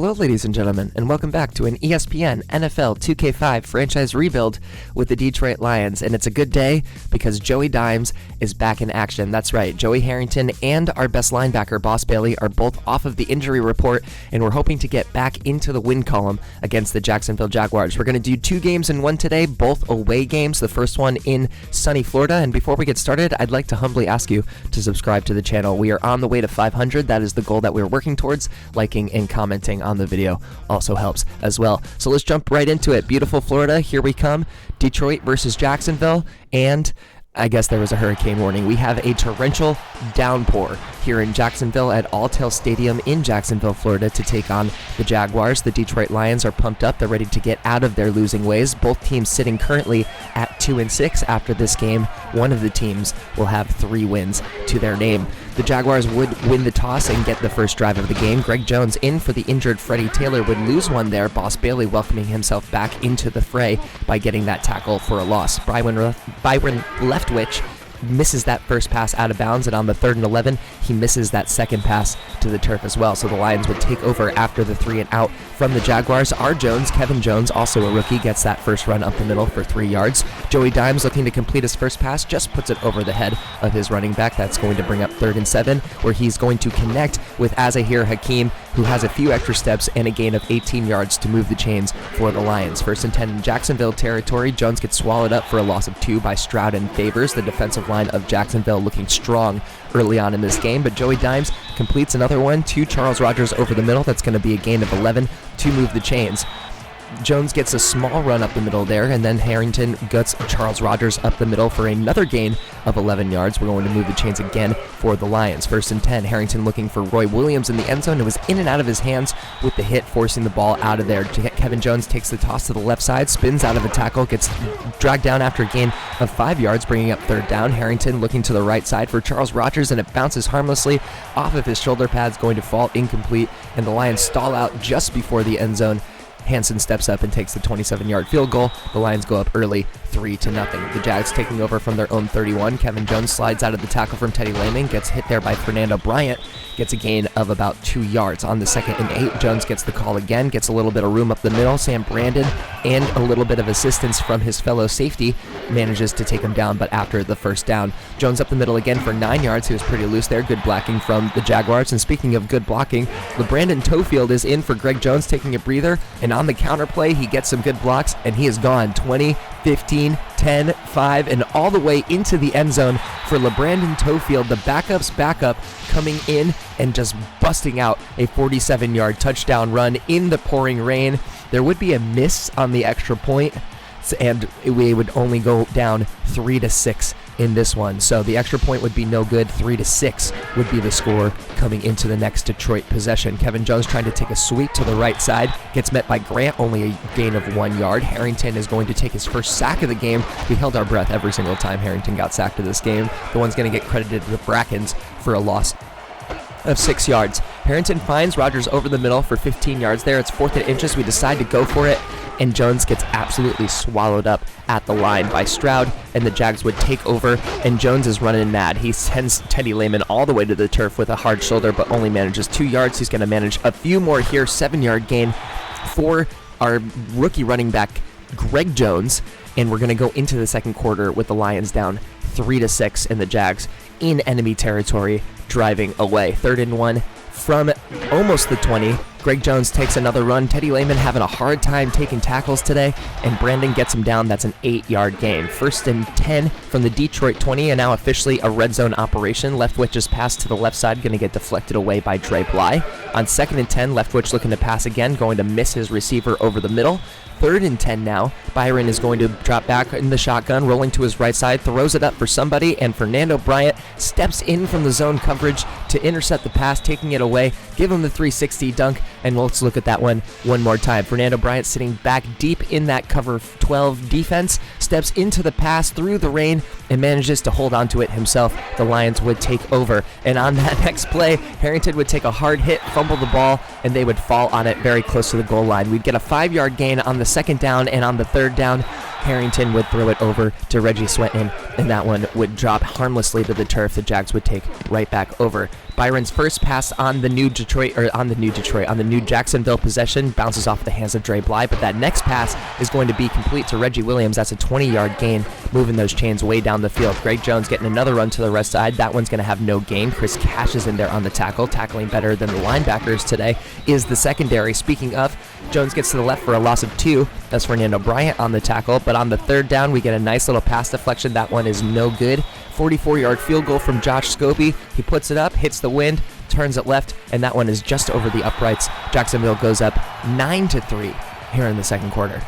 Hello, ladies and gentlemen, and welcome back to an ESPN NFL 2K5 franchise rebuild with the Detroit Lions. And it's a good day because Joey Dimes is back in action. That's right, Joey Harrington and our best linebacker, Boss Bailey, are both off of the injury report, and we're hoping to get back into the win column against the Jacksonville Jaguars. We're going to do 2 games in one today, both away games, the first one in sunny Florida. And before we get started, I'd like to humbly ask you to subscribe to the channel. We are on the way to 500. That is the goal that we're working towards. Liking and commenting on the video also helps as well. So let's jump right into it. Beautiful Florida, here we come. Detroit versus Jacksonville, and I guess there was a hurricane warning. We have a torrential downpour here in Jacksonville at Alltel Stadium in Jacksonville, Florida, to take on the Jaguars. The Detroit Lions are pumped up. They're ready to get out of their losing ways. Both teams sitting currently at 2-6 after this game. One of the teams will have 3 wins to their name. The Jaguars would win the toss and get the first drive of the game. Greg Jones in for the injured Freddie Taylor would lose one there. Boss Bailey welcoming himself back into the fray by getting that tackle for a loss. Byron Leftwich misses that first pass out of bounds, and on the 3rd and 11, he misses that second pass to the turf as well. So the Lions would take over after the 3 and out from the Jaguars. Kevin Jones, also a rookie, gets that first run up the middle for 3 yards. Joey Dimes, looking to complete his first pass, just puts it over the head of his running back. That's going to bring up 3rd and 7, where he's going to connect with Azahir Hakeem, who has a few extra steps and a gain of 18 yards to move the chains for the Lions. 1st and 10 in Jacksonville territory. Jones gets swallowed up for a loss of 2 by Stroud and Favors. The defensive line of Jacksonville looking strong early on in this game, but Joey Dimes completes another one to Charles Rogers over the middle. That's going to be a gain of 11 to move the chains. Jones gets a small run up the middle there, and then Harrington gets Charles Rogers up the middle for another gain of 11 yards. We're going to move the chains again for the Lions. 1st and 10, Harrington looking for Roy Williams in the end zone. It was in and out of his hands with the hit, forcing the ball out of there. Kevin Jones takes the toss to the left side, spins out of a tackle, gets dragged down after a gain of 5 yards, bringing up 3rd down. Harrington looking to the right side for Charles Rogers, and it bounces harmlessly off of his shoulder pads, going to fall incomplete, and the Lions stall out just before the end zone. Hansen steps up and takes the 27-yard field goal. The Lions go up early, 3-0. The Jags taking over from their own 31. Kevin Jones slides out of the tackle from Teddy Lehman, gets hit there by Fernando Bryant, gets a gain of about 2 yards. On the 2nd and 8, Jones gets the call again, gets a little bit of room up the middle. Sam Brandon and a little bit of assistance from his fellow safety manages to take him down, but after the 1st down, Jones up the middle again for 9 yards. He was pretty loose there. Good blocking from the Jaguars. And speaking of good blocking, LeBrandon Tofield is in for Greg Jones, taking a breather, and on the counter play, he gets some good blocks, and he is gone 20, 15, 10, 5, and all the way into the end zone for LeBrandon Tofield, the backup's backup, coming in and just busting out a 47-yard touchdown run in the pouring rain. There would be a miss on the extra point, and we would only go down 3-6 in this one. So the extra point would be no good. 3-6 would be the score coming into the next Detroit possession. Kevin Jones trying to take a sweep to the right side, gets met by Grant, only a gain of 1 yard. Harrington is going to take his first sack of the game. We held our breath every single time Harrington got sacked of this game. The one's going to get credited with Brackens for a loss of 6 yards. Harrington finds Rogers over the middle for 15 yards there. It's 4th and inches. We decide to go for it, and Jones gets absolutely swallowed up at the line by Stroud, and the Jags would take over, and Jones is running mad. He sends Teddy Lehman all the way to the turf with a hard shoulder, but only manages 2 yards. He's going to manage a few more here. 7-yard gain for our rookie running back, Greg Jones, and we're going to go into the second quarter with the Lions down 3-6 and the Jags in enemy territory driving away. 3rd and 1 from almost the 20. Greg Jones takes another run. Teddy Lehman having a hard time taking tackles today, and Brandon gets him down. That's an 8-yard gain. 1st and 10 from the Detroit 20, and now officially a red zone operation. Leftwich's pass to the left side going to get deflected away by Dre Bly. On 2nd and 10, Leftwich looking to pass again, going to miss his receiver over the middle. 3rd and 10 now. Byron is going to drop back in the shotgun, rolling to his right side, throws it up for somebody, and Fernando Bryant steps in from the zone coverage to intercept the pass, taking it away, give him the 360 dunk, and let's look at that one more time. Fernando Bryant sitting back deep in that cover 12 defense, steps into the pass through the rain, and manages to hold onto it himself. The Lions would take over, and on that next play, Harrington would take a hard hit, fumble the ball, and they would fall on it very close to the goal line. We'd get a 5-yard gain on the 2nd down, and on the 3rd down, Harrington would throw it over to Reggie Sweaton, and that one would drop harmlessly to the turf. The Jags would take right back over. Byron's first pass on the new Jacksonville possession bounces off the hands of Dre Bly, but that next pass is going to be complete to Reggie Williams. That's a 20-yard gain, moving those chains way down the field. Greg Jones getting another run to the right side. That one's going to have no gain. Chris Cash is in there on the tackle. Tackling better than the linebackers today is the secondary. Speaking of, Jones gets to the left for a loss of 2. That's Fernando Bryant on the tackle, but on the third down, we get a nice little pass deflection. That one is no good. 44-yard field goal from Josh Scobie. He puts it up, hits the wind, turns it left, and that one is just over the uprights. Jacksonville goes up 9-3 here in the second quarter.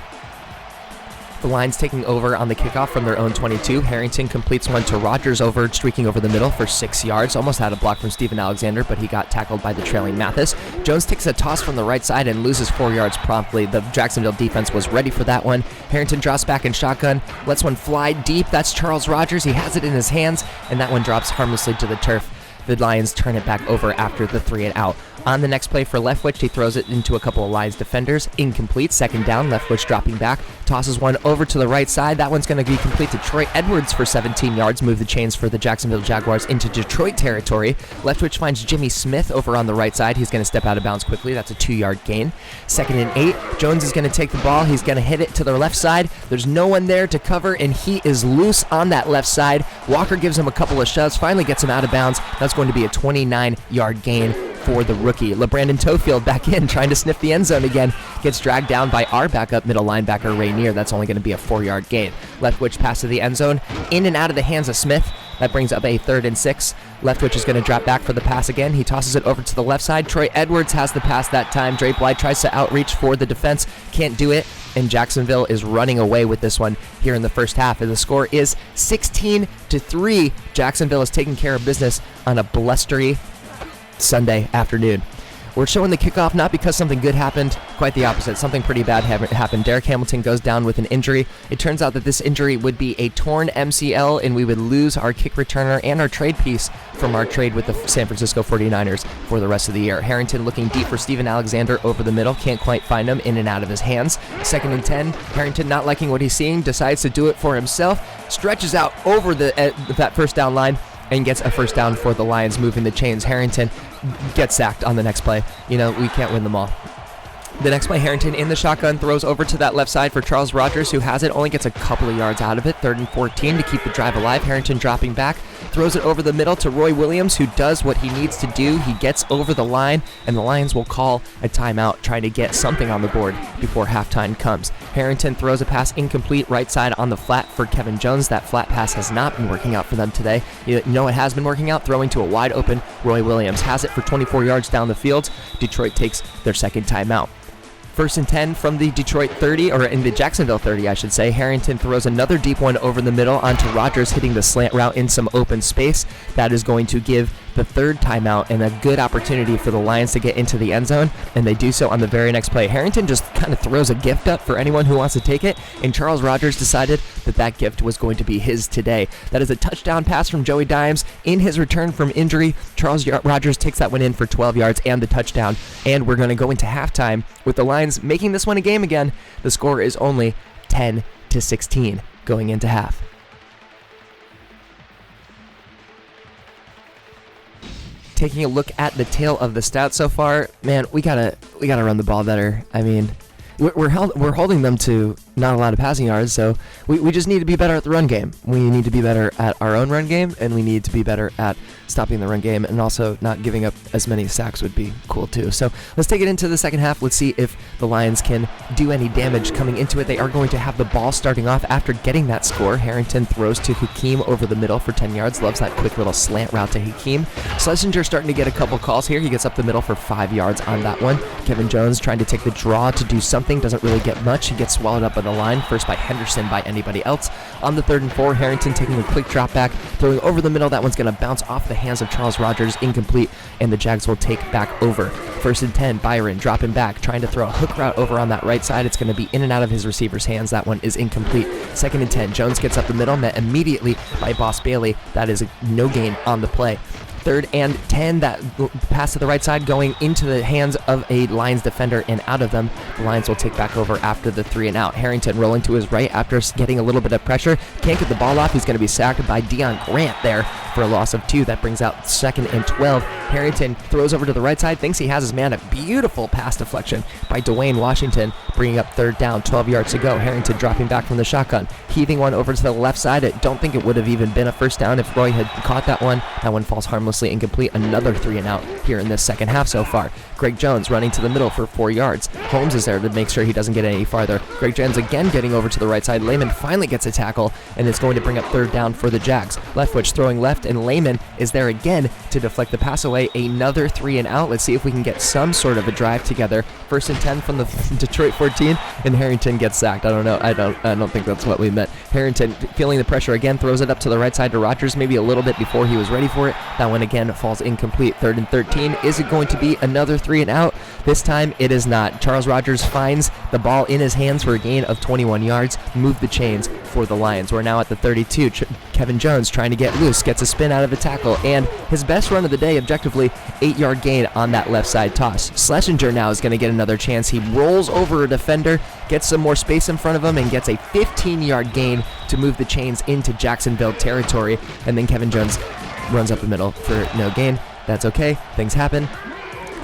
The Lions taking over on the kickoff from their own 22. Harrington completes one to Rodgers streaking over the middle for 6 yards. Almost had a block from Steven Alexander, but he got tackled by the trailing Mathis. Jones takes a toss from the right side and loses 4 yards promptly. The Jacksonville defense was ready for that one. Harrington drops back in shotgun, lets one fly deep. That's Charles Rodgers. He has it in his hands, and that one drops harmlessly to the turf. The Lions turn it back over after the 3 and out. On the next play for Leftwich, he throws it into a couple of Lions defenders. Incomplete. Second down. Leftwich dropping back. Tosses one over to the right side. That one's going to be complete to Troy Edwards for 17 yards. Move the chains for the Jacksonville Jaguars into Detroit territory. Leftwich finds Jimmy Smith over on the right side. He's going to step out of bounds quickly. That's a 2-yard gain. 2nd and 8. Jones is going to take the ball. He's going to hit it to the left side. There's no one there to cover, and he is loose on that left side. Walker gives him a couple of shoves. Finally gets him out of bounds. That's going to be a 29-yard gain for the rookie. LeBrandon Tofield back in, trying to sniff the end zone again. Gets dragged down by our backup middle linebacker, Rainier. That's only going to be a 4-yard gain. Leftwich pass to the end zone, in and out of the hands of Smith. That brings up a 3rd and 6. Leftwich is going to drop back for the pass again. He tosses it over to the left side. Troy Edwards has the pass that time. Dre Bly tries to outreach for the defense. Can't do it. And Jacksonville is running away with this one here in the first half. And the score is 16-3. Jacksonville is taking care of business on a blustery Sunday afternoon. We're showing the kickoff not because something good happened, quite the opposite. Something pretty bad happened. Derek Hamilton goes down with an injury. It turns out that this injury would be a torn MCL, and we would lose our kick returner and our trade piece from our trade with the San Francisco 49ers for the rest of the year. Harrington looking deep for Steven Alexander over the middle. Can't quite find him, in and out of his hands. 2nd and 10. Harrington, not liking what he's seeing, decides to do it for himself. Stretches out over that first down line and gets a first down for the Lions, moving the chains. Harrington gets sacked on the next play. We can't win them all. The next play, Harrington in the shotgun throws over to that left side for Charles Rodgers, who has it, only gets a couple of yards out of it. 3rd and 14 to keep the drive alive. Harrington dropping back, throws it over the middle to Roy Williams, who does what he needs to do. He gets over the line, and the Lions will call a timeout, trying to get something on the board before halftime comes. Harrington throws a pass incomplete right side on the flat for Kevin Jones. That flat pass has not been working out for them today. You know it has been working out? Throwing to a wide open Roy Williams. Has it for 24 yards down the field. Detroit takes their second timeout. 1st and 10 from the Detroit 30, or in the Jacksonville 30, I should say. Harrington throws another deep one over the middle onto Rodgers, hitting the slant route in some open space. That is going to give the 3rd timeout and a good opportunity for the Lions to get into the end zone, and they do so on the very next play. Harrington just kind of throws a gift up for anyone who wants to take it, and Charles Rodgers decided that gift was going to be his today. That is a touchdown pass from Joey Dimes in his return from injury. Charles Rodgers takes that one in for 12 yards and the touchdown, and we're going to go into halftime with the Lions making this one a game again. The score is only 10-16 going into half. Taking a look at the tail of the stats so far, man, we gotta run the ball better. I mean, we're holding them to not a lot of passing yards, so we just need to be better at the run game. We need to be better at our own run game, and we need to be better at stopping the run game, and also not giving up as many sacks would be cool too. So let's take it into the second half. Let's see if the Lions can do any damage coming into it. They are going to have the ball starting off after getting that score. Harrington throws to Hakeem over the middle for 10 yards. Loves that quick little slant route to Hakeem. Schlesinger starting to get a couple calls here. He gets up the middle for 5 yards on that one. Kevin Jones trying to take the draw to do something. Doesn't really get much. He gets swallowed up on the line, first by Henderson, by anybody else. On the 3rd and 4, Harrington taking a quick drop back, throwing over the middle. That one's going to bounce off the hands of Charles Rodgers, incomplete, and the Jags will take back over. 1st and 10, Byron dropping back, trying to throw a hook route over on that right side. It's going to be in and out of his receiver's hands. That one is incomplete. 2nd and 10, Jones gets up the middle, met immediately by Boss Bailey. That is a no gain on the play. 3rd and 10, that pass to the right side going into the hands of a Lions defender and out of them. The Lions will take back over after the 3 and out. Harrington rolling to his right after getting a little bit of pressure. Can't get the ball off. He's going to be sacked by Deion Grant there for a loss of 2. That brings out 2nd and 12. Harrington throws over to the right side, thinks he has his man. A beautiful pass deflection by Dwayne Washington, bringing up 3rd down, 12 yards to go. Harrington dropping back from the shotgun, heaving one over to the left side. I don't think it would have even been a first down if Roy had caught that one. That one falls harmlessly incomplete. Another 3 and out here in this second half so far. Greg Jones running to the middle for 4 yards. Holmes is there to make sure he doesn't get any farther. Greg Jones again getting over to the right side. Lehman finally gets a tackle, and it's going to bring up 3rd down for the Jags. Leftwich throwing left, and Lehman is there again to deflect the pass away. Another 3 and out. Let's see if we can get some sort of a drive together. 1st and 10 from the Detroit 14, and Harrington gets sacked. I don't know. I don't think that's what we meant. Harrington feeling the pressure again, throws it up to the right side to Rodgers, maybe a little bit before he was ready for it. That one again falls incomplete. 3rd and 13. Is it going to be another 3 and out? This time it is not. Charles Rodgers finds the ball in his hands for a gain of 21 yards. Move the chains for the Lions. We're now at the 32. Kevin Jones trying to get loose, gets a spin out of the tackle, and his best run of the day, objectively, 8-yard gain on that left side toss. Schlesinger now is going to get another chance. He rolls over a defender, gets some more space in front of him, and gets a 15-yard gain to move the chains into Jacksonville territory. And then Kevin Jones runs up the middle for no gain. That's okay. Things happen.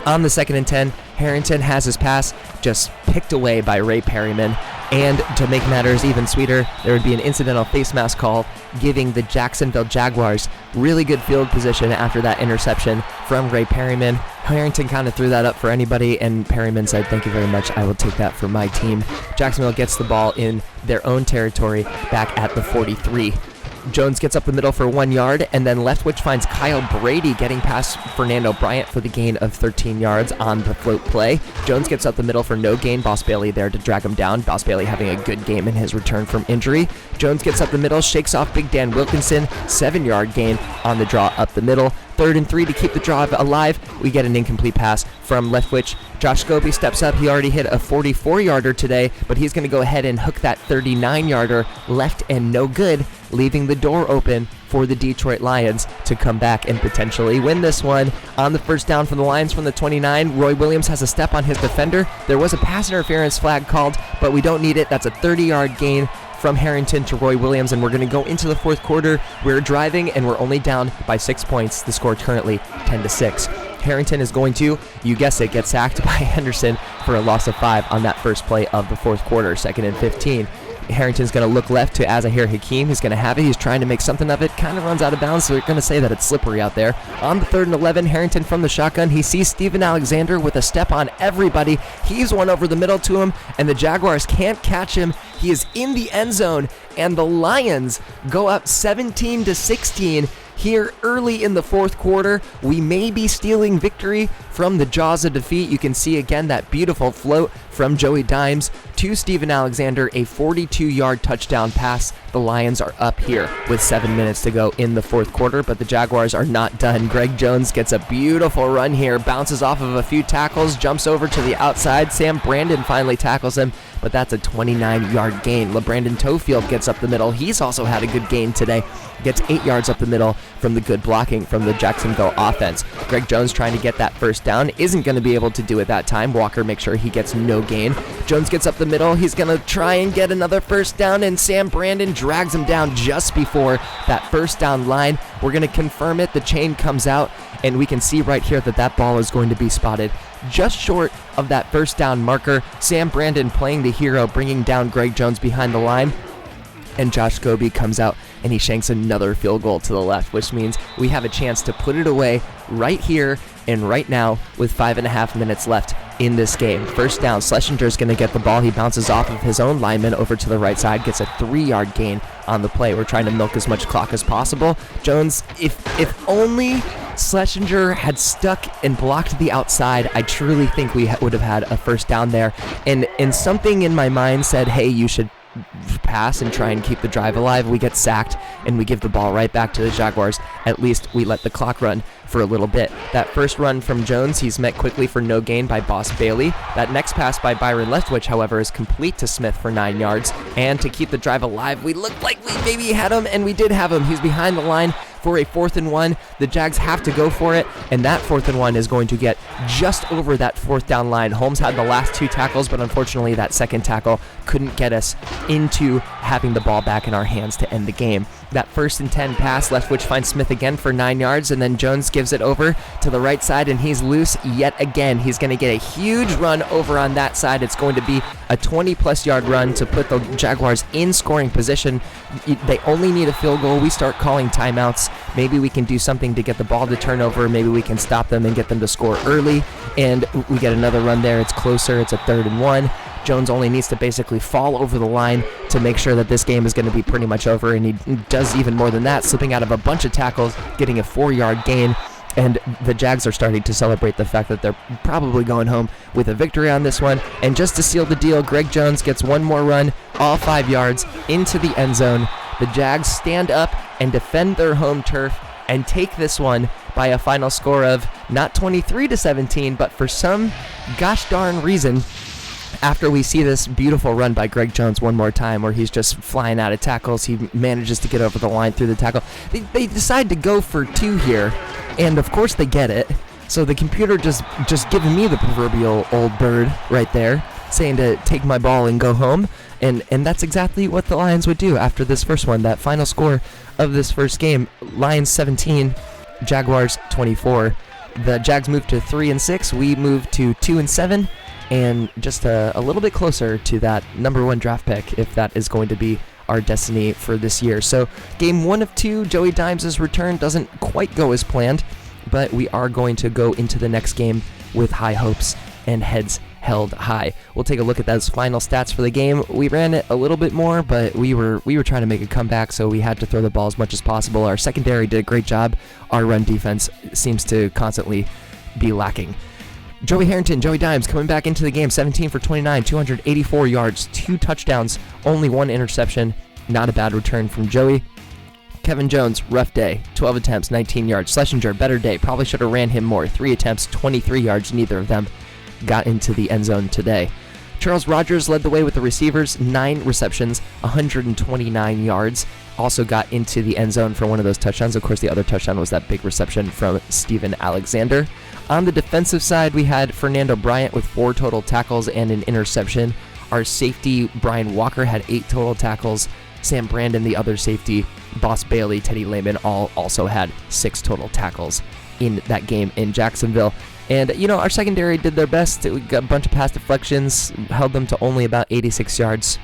On the 2nd and 10, Harrington has his pass just picked away by Ray Perryman. And to make matters even sweeter, there would be an incidental face mask call, giving the Jacksonville Jaguars really good field position after that interception from Ray Perryman. Harrington kind of threw that up for anybody, and Perryman said, "Thank you very much, I will take that for my team." Jacksonville gets the ball in their own territory back at the 43. Jones gets up the middle for 1 yard, and then Leftwich finds Kyle Brady getting past Fernando Bryant for the gain of 13 yards on the float play. Jones gets up the middle for no gain. Boss Bailey there to drag him down. Boss Bailey having a good game in his return from injury. Jones gets up the middle, shakes off Big Dan Wilkinson, 7-yard gain on the draw up the middle. 3rd and 3 to keep the drive alive. We get an incomplete pass from Leftwich. Josh Scobie steps up. He already hit a 44-yarder today, but he's going to go ahead and hook that 39-yarder left and no good, leaving the door open for the Detroit Lions to come back and potentially win this one. On the first down from the Lions from the 29, Roy Williams has a step on his defender. There was a pass interference flag called, but we don't need it. That's a 30-yard gain from Harrington to Roy Williams, and we're going to go into the 4th quarter. We're driving, and we're only down by 6 points. The score currently 10-6. Harrington is going to, you guessed it, get sacked by Henderson for a loss of 5 on that first play of the 4th quarter, 2nd and 15. Harrington's going to look left to Azahir Hakeem. He's going to have it. He's trying to make something of it. Kind of runs out of bounds, so we're going to say that it's slippery out there. On the 3rd and 11, Harrington from the shotgun. He sees Steven Alexander with a step on everybody. Heaves one over the middle to him, and the Jaguars can't catch him. He is in the end zone, and the Lions go up 17-16. Here early in the 4th quarter, we may be stealing victory from the jaws of defeat. You can see again that beautiful float from Joey Dimes to Steven Alexander, a 42-yard touchdown pass. The Lions are up here with 7 minutes to go in the 4th quarter, but the Jaguars are not done. Greg Jones gets a beautiful run here, bounces off of a few tackles, jumps over to the outside. Sam Brandon finally tackles him, but that's a 29-yard gain. LeBrandon Toefield gets up the middle. He's also had a good game today. Gets 8 yards up the middle from the good blocking from the Jacksonville offense. Greg Jones trying to get that first down. Isn't going to be able to do it that time. Walker makes sure he gets no gain. Jones gets up the middle. He's going to try and get another first down, and Sam Brandon drags him down just before that first down line. We're going to confirm it. The chain comes out, and we can see right here that that ball is going to be spotted just short of that first down marker. Sam Brandon playing the hero, bringing down Greg Jones behind the line. And Josh Scobie comes out and he shanks another field goal to the left, which means we have a chance to put it away right here and right now with 5.5 minutes left in this game. First down, Schlesinger's going to get the ball. He bounces off of his own lineman over to the right side, gets a 3-yard gain on the play. We're trying to milk as much clock as possible. Jones, if only Schlesinger had stuck and blocked the outside, I truly think we would have had a first down there. And something in my mind said, hey, you should pass and try and keep the drive alive. We get sacked and we give the ball right back to the Jaguars. At least we let the clock run for a little bit. That first run from Jones, he's met quickly for no gain by Boss Bailey. That next pass by Byron Leftwich, however, is complete to Smith for 9 yards. And to keep the drive alive, we looked like we maybe had him, and we did have him. He's behind the line for a 4th and 1. The Jags have to go for it, and that 4th and 1 is going to get just over that 4th down line. Holmes had the last 2 tackles, but unfortunately that second tackle couldn't get us into having the ball back in our hands to end the game. That 1st and 10 pass, Leftwich finds Smith again for 9 yards, and then Jones gives it over to the right side, and he's loose yet again. He's going to get a huge run over on that side. It's going to be a 20-plus yard run to put the Jaguars in scoring position. They only need a field goal. We start calling timeouts. Maybe we can do something to get the ball to turn over. Maybe we can stop them and get them to score early, and we get another run there. It's closer. It's a 3rd and 1. Jones only needs to basically fall over the line to make sure that this game is going to be pretty much over, and he does even more than that, slipping out of a bunch of tackles, getting a 4-yard gain, and the Jags are starting to celebrate the fact that they're probably going home with a victory on this one. And just to seal the deal, Greg Jones gets one more run, all 5 yards, into the end zone. The Jags stand up and defend their home turf and take this one by a final score of not 23-17, but for some gosh darn reason, after we see this beautiful run by Greg Jones one more time where he's just flying out of tackles, he manages to get over the line through the tackle. They decide to go for 2 here, and of course they get it. So the computer just giving me the proverbial old bird right there, saying to take my ball and go home. And that's exactly what the Lions would do after this first one. That final score of this first game, Lions 17, Jaguars 24. The Jags moved to 3-6. We moved to 2-7. And just a little bit closer to that number 1 draft pick, if that is going to be our destiny for this year. So game 1 of 2, Joey Dimes' return doesn't quite go as planned, but we are going to go into the next game with high hopes and heads held high. We'll take a look at those final stats for the game. We ran it a little bit more, but we were trying to make a comeback, so we had to throw the ball as much as possible. Our secondary did a great job. Our run defense seems to constantly be lacking. Joey Harrington, Joey Dimes coming back into the game, 17 for 29, 284 yards, 2 touchdowns, only 1 interception. Not a bad return from Joey. Kevin Jones, rough day, 12 attempts, 19 yards. Schlesinger, better day, probably should have ran him more, 3 attempts, 23 yards. Neither of them got into the end zone today. Charles Rogers led the way with the receivers, 9 receptions, 129 yards. Also got into the end zone for one of those touchdowns. Of course, the other touchdown was that big reception from Steven Alexander. On the defensive side, we had Fernando Bryant with 4 total tackles and an interception. Our safety, Brian Walker, had 8 total tackles. Sam Brandon, the other safety, Boss Bailey, Teddy Lehman, all also had 6 total tackles in that game in Jacksonville. And, our secondary did their best. We got a bunch of pass deflections, held them to only about 86 yards.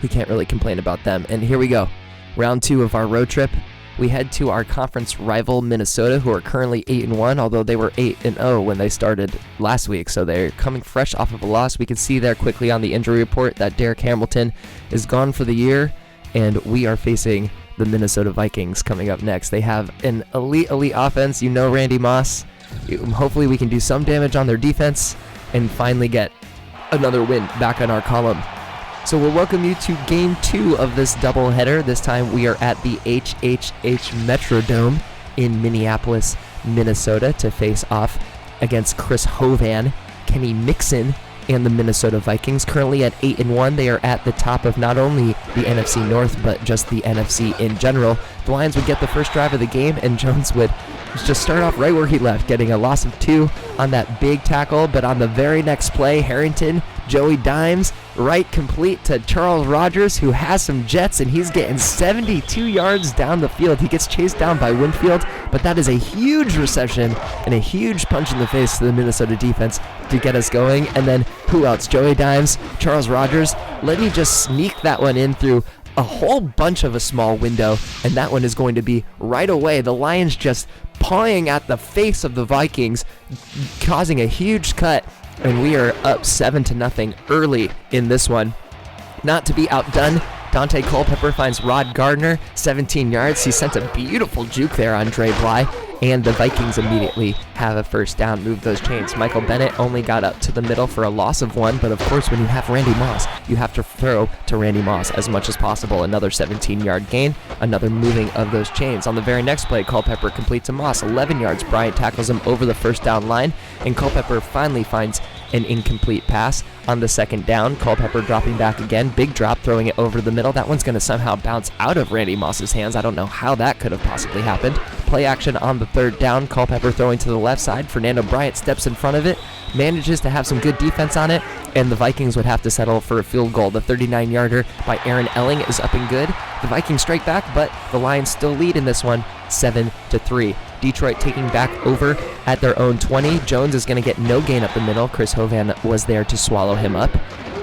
We can't really complain about them. And here we go. Round 2 of our road trip. We head to our conference rival, Minnesota, who are currently 8-1, although they were 8-0 when they started last week, so they're coming fresh off of a loss. We can see there quickly on the injury report that Derek Hamilton is gone for the year, and we are facing the Minnesota Vikings coming up next. They have an elite offense. Randy Moss. Hopefully we can do some damage on their defense and finally get another win back on our column. So we'll welcome you to Game 2 of this doubleheader. This time we are at the HHH Metrodome in Minneapolis, Minnesota, to face off against Chris Hovan, Kenny Mixon, and the Minnesota Vikings. Currently at 8-1, they are at the top of not only the NFC North, but just the NFC in general. The Lions would get the first drive of the game, and Jones would just start off right where he left, getting a loss of 2 on that big tackle. But on the very next play, Harrington, Joey Dimes, right complete to Charles Rogers, who has some jets, and he's getting 72 yards down the field. He gets chased down by Winfield, but that is a huge reception and a huge punch in the face to the Minnesota defense to get us going. And then who else? Joey Dimes, Charles Rogers. Let me just sneak that one in through a whole bunch of a small window, and that one is going to be right away. The Lions just pawing at the face of the Vikings, causing a huge cut, and we are up 7-0 early in this one. Not to be outdone, Dante Culpepper finds Rod Gardner, 17 yards. He sent a beautiful juke there on Dre Bly, and the Vikings immediately have a first down, move those chains. Michael Bennett only got up to the middle for a loss of 1, but of course when you have Randy Moss, you have to throw to Randy Moss as much as possible. Another 17-yard gain, another moving of those chains. On the very next play, Culpepper complete to Moss, 11 yards. Bryant tackles him over the first down line, and Culpepper finally finds an incomplete pass on the second down. Culpepper dropping back again, big drop, throwing it over the middle. That one's going to somehow bounce out of Randy Moss's hands. I don't know how that could have possibly happened. Play action on the third down. Culpepper throwing to the left side. Fernando Bryant steps in front of it, manages to have some good defense on it, and the Vikings would have to settle for a field goal. The 39-yarder by Aaron Elling is up and good. The Vikings strike back, but the Lions still lead in this one, 7-3. Detroit taking back over at their own 20. Jones is going to get no gain up the middle. Chris Hovan was there to swallow him up.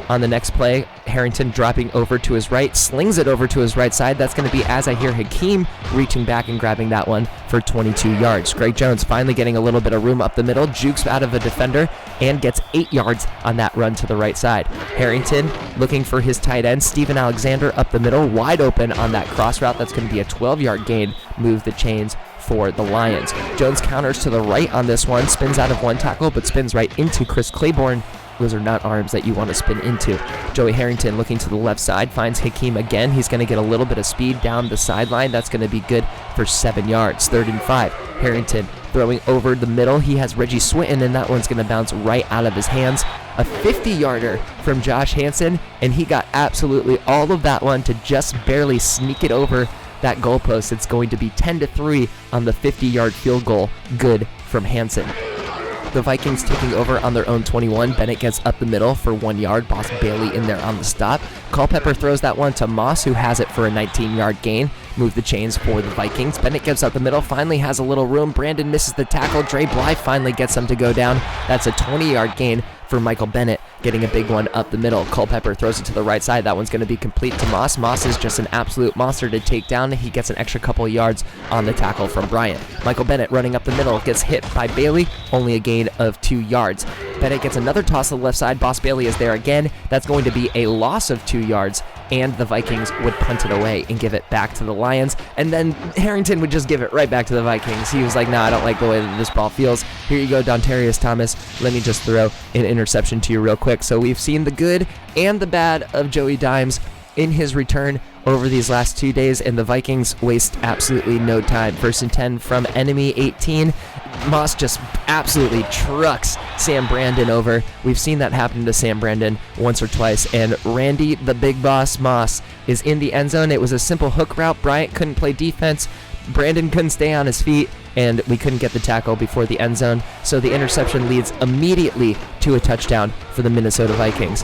On the next play, Harrington dropping over to his right, slings it over to his right side. That's going to be Azahir Hakeem reaching back and grabbing that one for 22 yards. Greg Jones finally getting a little bit of room up the middle, jukes out of a defender, and gets 8 yards on that run to the right side. Harrington looking for his tight end, Steven Alexander, up the middle, wide open on that cross route. That's going to be a 12-yard gain, move the chains for the Lions. Jones counters to the right on this one, spins out of one tackle, but spins right into Chris Claiborne. Those are not arms that you want to spin into. Joey Harrington looking to the left side, finds Hakeem again. He's going to get a little bit of speed down the sideline. That's going to be good for 7 yards. 3rd and 5. Harrington throwing over the middle. He has Reggie Swinton, and that one's going to bounce right out of his hands. A 50-yarder from Josh Hansen, and he got absolutely all of that one to just barely sneak it over that goalpost. It's going to be 10-3 on the 50-yard field goal. Good from Hansen. The Vikings taking over on their own 21. Bennett gets up the middle for 1 yard. Boss Bailey in there on the stop. Culpepper throws that one to Moss, who has it for a 19-yard gain. Move the chains for the Vikings. Bennett gets up the middle, finally has a little room. Brandon misses the tackle. Dre Bly finally gets him to go down. That's a 20-yard gain for Michael Bennett, getting a big one up the middle. Culpepper throws it to the right side. That one's going to be complete to Moss. Moss is just an absolute monster to take down. He gets an extra couple of yards on the tackle from Bryant. Michael Bennett running up the middle, gets hit by Bailey, only a gain of 2 yards. Bennett gets another toss to the left side. Boss Bailey is there again. That's going to be a loss of 2 yards, and the Vikings would punt it away and give it back to the Lions. And then Harrington would just give it right back to the Vikings. He was like, nah, I don't like the way that this ball feels. Here you go, Dontarius Thomas. Let me just throw an interception to you real quick. So we've seen the good and the bad of Joey Dimes in his return over these last 2 days, and the Vikings waste absolutely no time. 1st and 10 from enemy 18. Moss just absolutely trucks Sam Brandon over. We've seen that happen to Sam Brandon once or twice, and Randy, the big boss Moss, is in the end zone. It was a simple hook route. Bryant couldn't play defense. Brandon couldn't stay on his feet, and we couldn't get the tackle before the end zone. So the interception leads immediately to a touchdown for the Minnesota Vikings.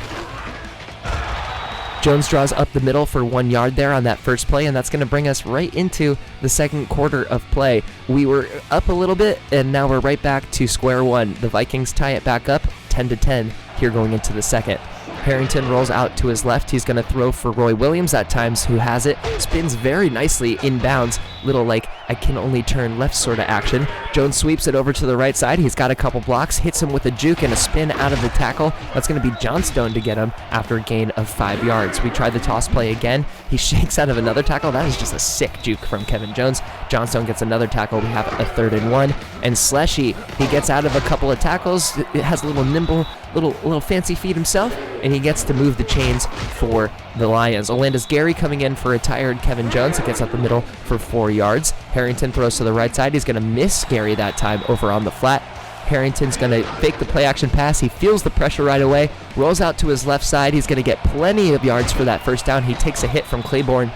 Jones draws up the middle for 1 yard there on that first play, and that's going to bring us right into the second quarter of play. We were up a little bit, and now we're right back to square one. The Vikings tie it back up 10-10 here going into the second. Harrington rolls out to his left. He's going to throw for Roy Williams at times, who has it. Spins very nicely inbounds. Little like I can only turn left sort of action. Jones sweeps it over to the right side. He's got a couple blocks. Hits him with a juke and a spin out of the tackle. That's going to be Johnstone to get him after a gain of 5 yards. We try the toss play again. He shakes out of another tackle. That is just a sick juke from Kevin Jones. Johnstone gets another tackle. We have a 3rd and 1. And Sleshy, he gets out of a couple of tackles. It has a little nimble, little fancy feet himself, and he gets to move the chains for the Lions. Olandis Gary coming in for a tired Kevin Jones. He gets up the middle for 4 yards. Harrington throws to the right side. He's going to miss Gary that time over on the flat. Harrington's going to fake the play action pass. He feels the pressure right away, rolls out to his left side. He's going to get plenty of yards for that first down. He takes a hit from Claiborne,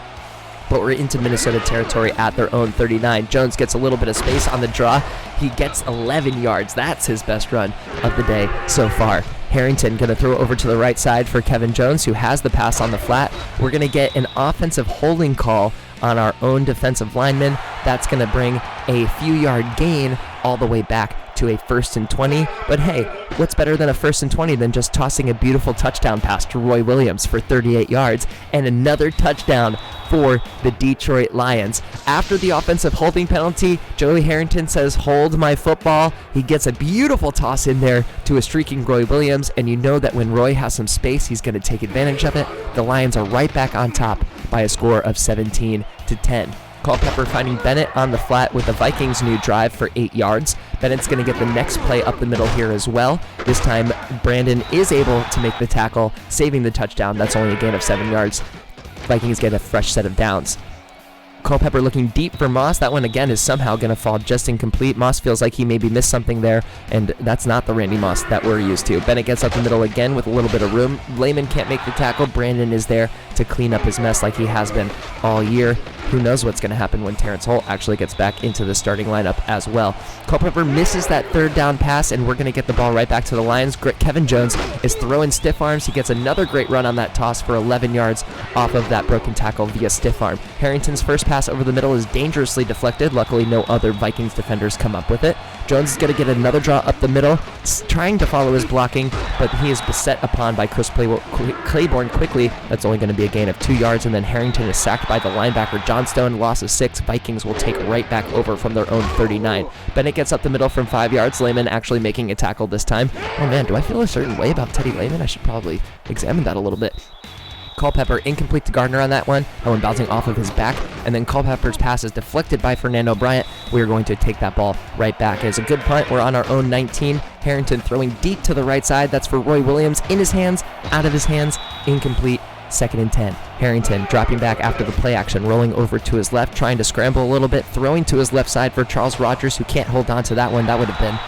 but we're into Minnesota territory at their own 39. Jones gets a little bit of space on the draw. He gets 11 yards. That's his best run of the day so far. Harrington going to throw over to the right side for Kevin Jones, who has the pass on the flat. We're going to get an offensive holding call on our own defensive lineman. That's going to bring a few yard gain all the way back to a 1st and 20. But hey, what's better than a 1st and 20 than just tossing a beautiful touchdown pass to Roy Williams for 38 yards and another touchdown for the Detroit Lions. After the offensive holding penalty, Joey Harrington says, "Hold my football." He gets a beautiful toss in there to a streaking Roy Williams, and you know that when Roy has some space, he's going to take advantage of it. The Lions are right back on top by a score of 17-10. Culpepper finding Bennett on the flat with the Vikings' new drive for 8 yards. Bennett's going to get the next play up the middle here as well. This time, Brandon is able to make the tackle, saving the touchdown. That's only a gain of 7 yards. Vikings get a fresh set of downs. Culpepper looking deep for Moss. That one again is somehow going to fall just incomplete. Moss feels like he maybe missed something there, and that's not the Randy Moss that we're used to. Bennett gets up the middle again with a little bit of room. Lehman can't make the tackle. Brandon is there to to clean up his mess like he has been all year. Who knows what's going to happen when Terrence Holt actually gets back into the starting lineup as well. Culpepper misses that third down pass, and we're going to get the ball right back to the Lions. Kevin Jones is throwing stiff arms. He gets another great run on that toss for 11 yards off of that broken tackle via stiff arm. Harrington's first pass over the middle is dangerously deflected. Luckily, no other Vikings defenders come up with it. Jones is going to get another draw up the middle, trying to follow his blocking, but he is beset upon by Chris Claiborne quickly. That's only going to be a gain of 2 yards, and then Harrington is sacked by the linebacker Johnstone. Loss of 6. Vikings will take right back over from their own 39. Bennett gets up the middle from 5 yards. Lehman actually making a tackle this time. Oh man, do I feel a certain way about Teddy Lehman? I should probably examine that a little bit. Culpepper incomplete to Gardner on that one bouncing off of his back, and then Culpepper's pass is deflected by Fernando Bryant. We are going to take that ball right back. It's a good punt. We're on our own 19. Harrington throwing deep to the right side. That's for Roy Williams. In his hands, out of his hands, incomplete. 2nd and 10. Harrington dropping back after the play action, rolling over to his left, trying to scramble a little bit, throwing to his left side for Charles Rogers, who can't hold on to that one. That would have been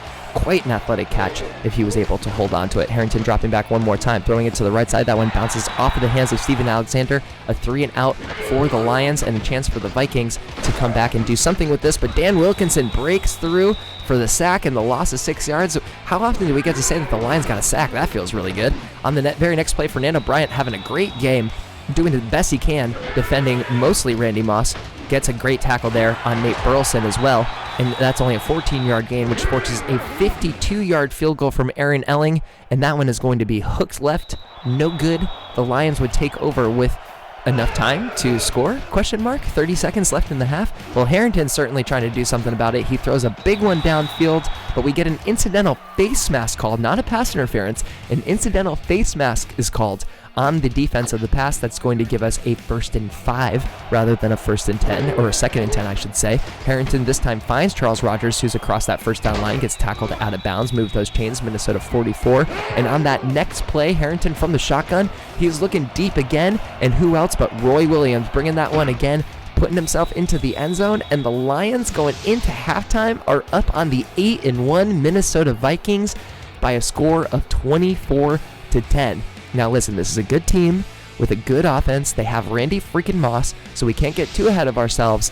quite an athletic catch if he was able to hold on to it. Harrington dropping back one more time, throwing it to the right side. That one bounces off of the hands of Steven Alexander. A 3 and out for the Lions, and a chance for the Vikings to come back and do something with this, but Dan Wilkinson breaks through for the sack and the loss of 6 yards. How often do we get to say that the Lions got a sack? That feels really good. On the very next play, Fernando Bryant having a great game, doing the best he can, defending mostly Randy Moss. Gets a great tackle there on Nate Burleson as well, and that's only a 14-yard gain, which forces a 52-yard field goal from Aaron Elling, and that one is going to be hooked left, no good. The Lions would take over with enough time to score? 30 seconds left in the half. Well, Harrington's certainly trying to do something about it. He throws a big one downfield, but we get an incidental face mask called, not a pass interference. An incidental face mask is called on the defense of the pass. That's going to give us a 1st and 5 rather than a 1st and 10, or a 2nd and 10, I should say. Harrington this time finds Charles Rogers, who's across that first down line, gets tackled out of bounds, move those chains, Minnesota 44. And on that next play, Harrington from the shotgun, he's looking deep again, and who else but Roy Williams bringing that one again, putting himself into the end zone, and the Lions going into halftime are up on the 8-1 Minnesota Vikings by a score of 24-10. Now listen, this is a good team with a good offense. They have Randy freaking Moss, so we can't get too ahead of ourselves,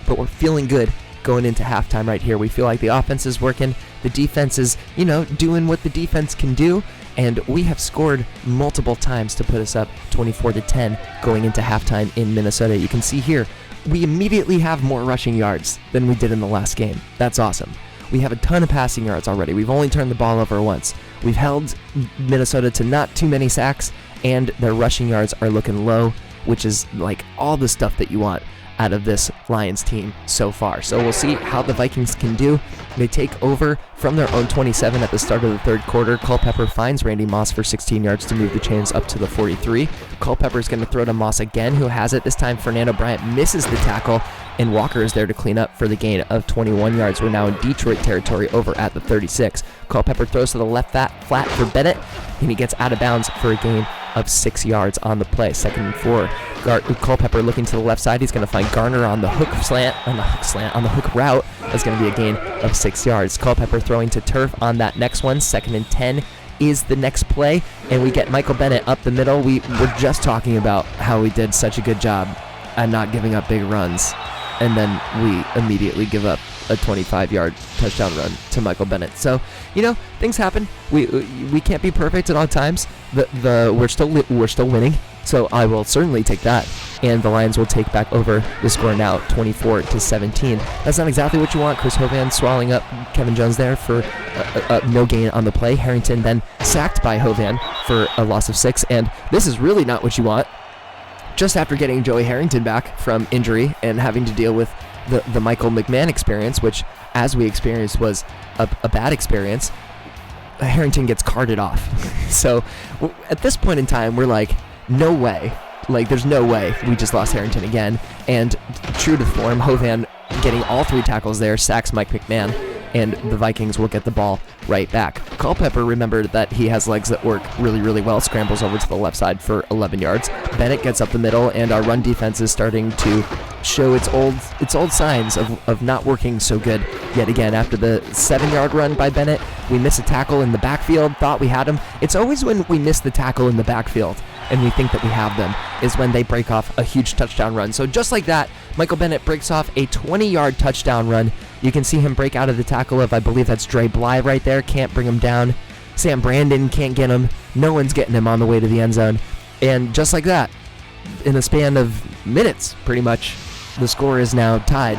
but we're feeling good going into halftime right here. We feel like the offense is working, the defense is, doing what the defense can do, and we have scored multiple times to put us up 24-10 going into halftime in Minnesota. You can see here, we immediately have more rushing yards than we did in the last game. That's awesome. We have a ton of passing yards already. We've only turned the ball over once. We've held Minnesota to not too many sacks, and their rushing yards are looking low, which is like all the stuff that you want out of this Lions team so far. So we'll see how the Vikings can do. They take over from their own 27 at the start of the third quarter. Culpepper finds Randy Moss for 16 yards to move the chains up to the 43. Culpepper is going to throw to Moss again, who has it. This time Fernando Bryant misses the tackle, and Walker is there to clean up for the gain of 21 yards. We're now in Detroit territory over at the 36. Culpepper throws to the left flat for Bennett, and he gets out of bounds for a gain of 6 yards on the play. 2nd and 4. Culpepper looking to the left side. He's going to find Garner on the hook route. That's going to be a gain of 6 yards. Culpepper throwing to turf on that next one. 2nd and 10 is the next play, and we get Michael Bennett up the middle. We were just talking about how we did such a good job at not giving up big runs, and then we immediately give up a 25-yard touchdown run to Michael Bennett. So, things happen. We can't be perfect at all times. We're still winning. So I will certainly take that, and the Lions will take back over the score now, 24-17. That's not exactly what you want. Chris Hovan swallowing up Kevin Jones there for no gain on the play. Harrington then sacked by Hovan for a loss of 6, and this is really not what you want. Just after getting Joey Harrington back from injury and having to deal with the Michael McMahon experience, which, as we experienced, was a bad experience, Harrington gets carted off. So at this point in time, we're like, no way. There's no way we just lost Harrington again. And true to form, Hovan getting all 3 tackles there, sacks Mike McMahon, and the Vikings will get the ball right back. Culpepper remembered that he has legs that work really, really well, scrambles over to the left side for 11 yards. Bennett gets up the middle, and our run defense is starting to show its old signs of not working so good yet again. After the 7-yard run by Bennett, we miss a tackle in the backfield, thought we had him. It's always when we miss the tackle in the backfield and we think that we have them is when they break off a huge touchdown run. So just like that, Michael Bennett breaks off a 20-yard touchdown run. You can see him break out of the tackle of, I believe that's Dre Bly right there, can't bring him down. Sam Brandon can't get him. No one's getting him on the way to the end zone. And just like that, in a span of minutes, pretty much, the score is now tied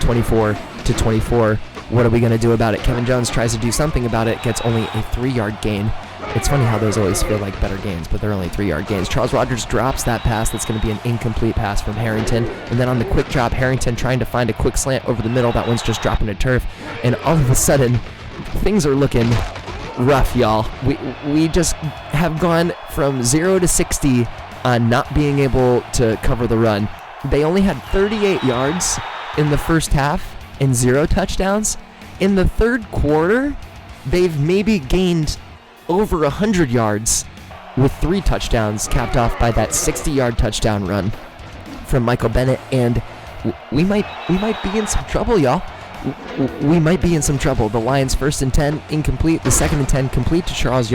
24-24. What are we going to do about it? Kevin Jones tries to do something about it, gets only a 3-yard gain. It's funny how those always feel like better gains, but they're only 3-yard gains. Charles Rogers drops that pass. That's going to be an incomplete pass from Harrington. And then on the quick drop, Harrington trying to find a quick slant over the middle. That one's just dropping to turf. And all of a sudden, things are looking rough, y'all. We just have gone from 0 to 60 on not being able to cover the run. They only had 38 yards in the first half and 0 touchdowns. In the third quarter, they've maybe gained over 100 yards with 3 touchdowns, capped off by that 60-yard touchdown run from Michael Bennett. And we might be in some trouble, y'all. We might be in some trouble. The Lions 1st and 10 incomplete. The 2nd and 10 complete to Charles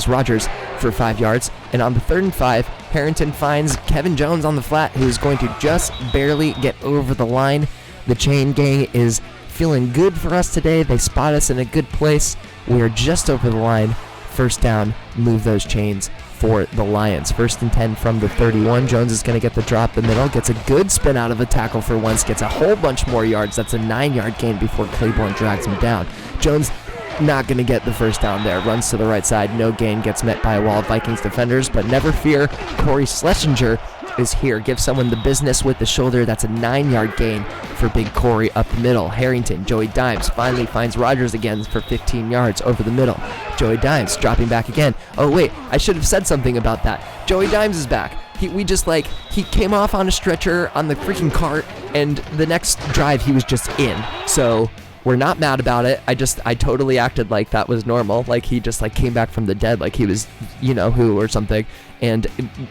Rogers for 5 yards. And on the 3rd and 5, Harrington finds Kevin Jones on the flat, who's going to just barely get over the line. The chain gang is feeling good for us today. They spot us in a good place. We are just over the line. First down, move those chains for the Lions. 1st and 10 from the 31. Jones is going to get the drop the middle, gets a good spin out of a tackle for once, gets a whole bunch more yards. That's a 9-yard gain before Claiborne drags him down. Jones not going to get the first down there. Runs to the right side, no gain, gets met by a wall of Vikings defenders, but never fear, Corey Schlesinger is here. Give someone the business with the shoulder. That's a 9-yard gain for big Corey up the middle. Harrington, Joey Dimes finally finds Rogers again for 15 yards over the middle. Joey Dimes dropping back again. Oh wait, I should have said something about that. Joey Dimes is back. He came off on a stretcher on the freaking cart, and the next drive he was just in. So we're not mad about it. I totally acted like that was normal. Like he just came back from the dead, like he was, who or something. And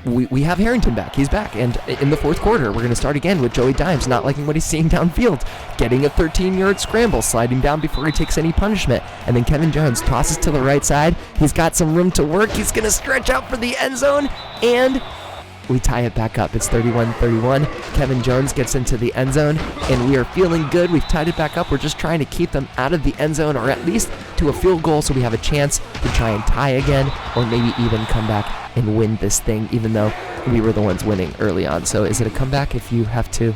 we have Harrington back. He's back. And in the fourth quarter, we're going to start again with Joey Dimes not liking what he's seeing downfield, getting a 13-yard scramble, sliding down before he takes any punishment. And then Kevin Jones tosses to the right side. He's got some room to work. He's going to stretch out for the end zone, and we tie it back up. It's 31-31. Kevin Jones gets into the end zone, and we are feeling good. We've tied it back up. We're just trying to keep them out of the end zone, or at least to a field goal, so we have a chance to try and tie again, or maybe even come back and win this thing, even though we were the ones winning early on. So is it a comeback if you have to?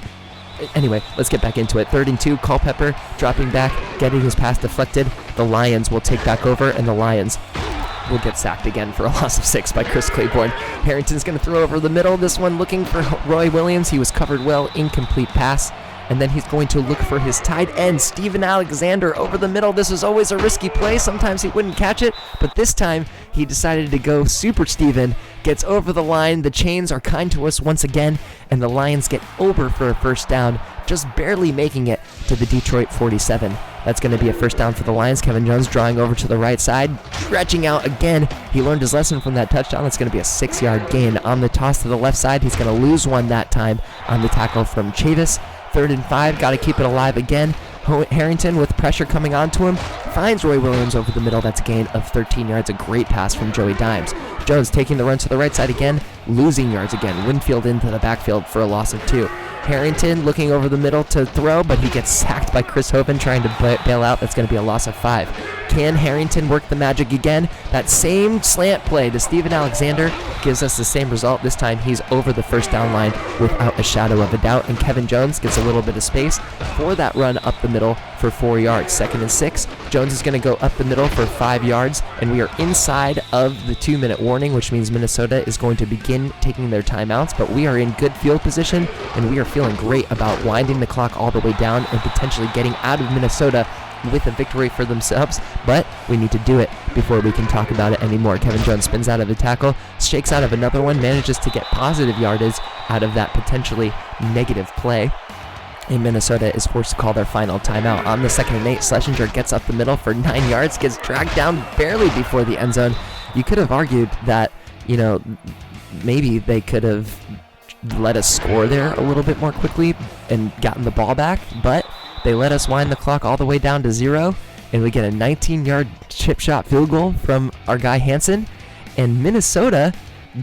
Anyway, let's get back into it. 3rd and 2, Culpepper dropping back, getting his pass deflected. The Lions will take back over, and the Lions will get sacked again for a loss of 6 by Chris Claiborne. Harrington's going to throw over the middle. This one looking for Roy Williams. He was covered well. Incomplete pass. And then he's going to look for his tight end, Steven Alexander, over the middle. This was always a risky play. Sometimes he wouldn't catch it, but this time he decided to go Super Steven. Gets over the line. The chains are kind to us once again, and the Lions get over for a first down, just barely making it to the Detroit 47. That's going to be a first down for the Lions. Kevin Jones drawing over to the right side, stretching out again. He learned his lesson from that touchdown. That's going to be a 6-yard gain. On the toss to the left side, he's going to lose one that time on the tackle from Chavis. 3rd and 5, got to keep it alive again. Harrington, with pressure coming onto him, finds Roy Williams over the middle. That's a gain of 13 yards. A great pass from Joey Dimes. Jones taking the run to the right side again, losing yards again. Winfield into the backfield for a loss of 2. Harrington looking over the middle to throw, but he gets sacked by Chris Hoven trying to bail out. That's going to be a loss of 5. Can Harrington work the magic again? That same slant play to Steven Alexander gives us the same result. This time he's over the first down line without a shadow of a doubt, and Kevin Jones gets a little bit of space for that run up the middle for 4 yards. 2nd and 6. Jones is going to go up the middle for 5 yards, and we are inside of the 2-minute warning, which means Minnesota is going to begin taking their timeouts, but we are in good field position, and we are feeling great about winding the clock all the way down and potentially getting out of Minnesota with a victory for themselves, but we need to do it before we can talk about it anymore. Kevin Jones spins out of a tackle, shakes out of another one, manages to get positive yardage out of that potentially negative play, and Minnesota is forced to call their final timeout. On the 2nd and 8, Schlesinger gets up the middle for 9 yards, gets dragged down barely before the end zone. You could have argued that, maybe they could have let us score there a little bit more quickly and gotten the ball back, but they let us wind the clock all the way down to 0, and we get a 19-yard chip shot field goal from our guy Hansen, and Minnesota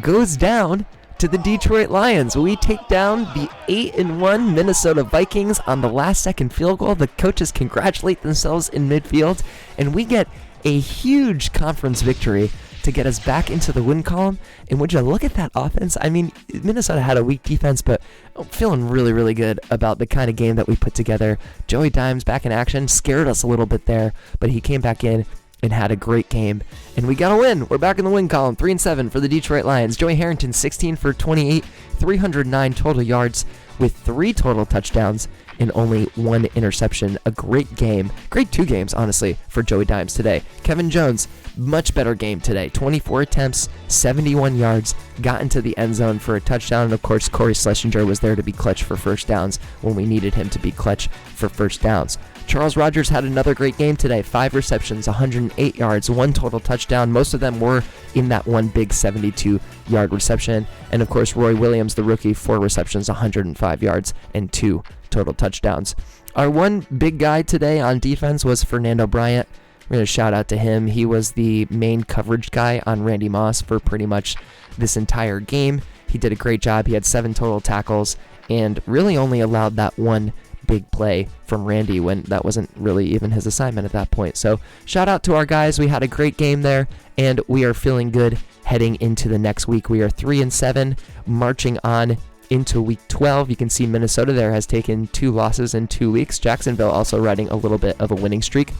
goes down to the Detroit Lions. We take down the 8-1 Minnesota Vikings on the last-second field goal. The coaches congratulate themselves in midfield, and we get a huge conference victory to get us back into the win column. And would you look at that offense? I mean, Minnesota had a weak defense, but I'm feeling really, really good about the kind of game that we put together. Joey Dimes back in action, scared us a little bit there, but he came back in and had a great game. And we got a win. We're back in the win column, 3-7 for the Detroit Lions. Joey Harrington, 16 for 28, 309 total yards with 3 total touchdowns and only 1 interception. A great game. Great 2 games, honestly, for Joey Dimes today. Kevin Jones, much better game today. 24 attempts, 71 yards, got into the end zone for a touchdown. And, of course, Corey Schlesinger was there to be clutch for first downs when we needed him to be clutch for first downs. Charles Rogers had another great game today. 5 receptions, 108 yards, 1 total touchdown. Most of them were in that one big 72-yard reception. And, of course, Roy Williams, the rookie, 4 receptions, 105 yards, and 2 total touchdowns. Our one big guy today on defense was Fernando Bryant. We're going to shout out to him. He was the main coverage guy on Randy Moss for pretty much this entire game. He did a great job. He had 7 total tackles and really only allowed that one big play from Randy when that wasn't really even his assignment at that point. So shout out to our guys. We had a great game there, and we are feeling good heading into the next week. We are 3-7, marching on into week 12. You can see Minnesota there has taken 2 losses in 2 weeks. Jacksonville also riding a little bit of a winning streak.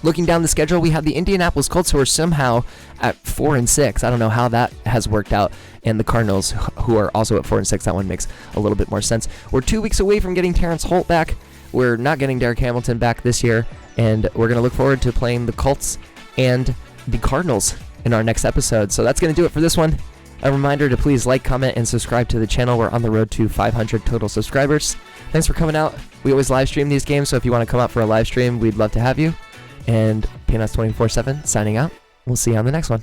Looking down the schedule, we have the Indianapolis Colts, who are somehow at 4-6. I don't know how that has worked out. And the Cardinals, who are also at 4-6. That one makes a little bit more sense. We're 2 weeks away from getting Terrence Holt back. We're not getting Derek Hamilton back this year. And we're going to look forward to playing the Colts and the Cardinals in our next episode. So that's going to do it for this one. A reminder to please like, comment, and subscribe to the channel. We're on the road to 500 total subscribers. Thanks for coming out. We always live stream these games, so if you want to come out for a live stream, we'd love to have you. And PNS 24/7 signing out. We'll see you on the next one.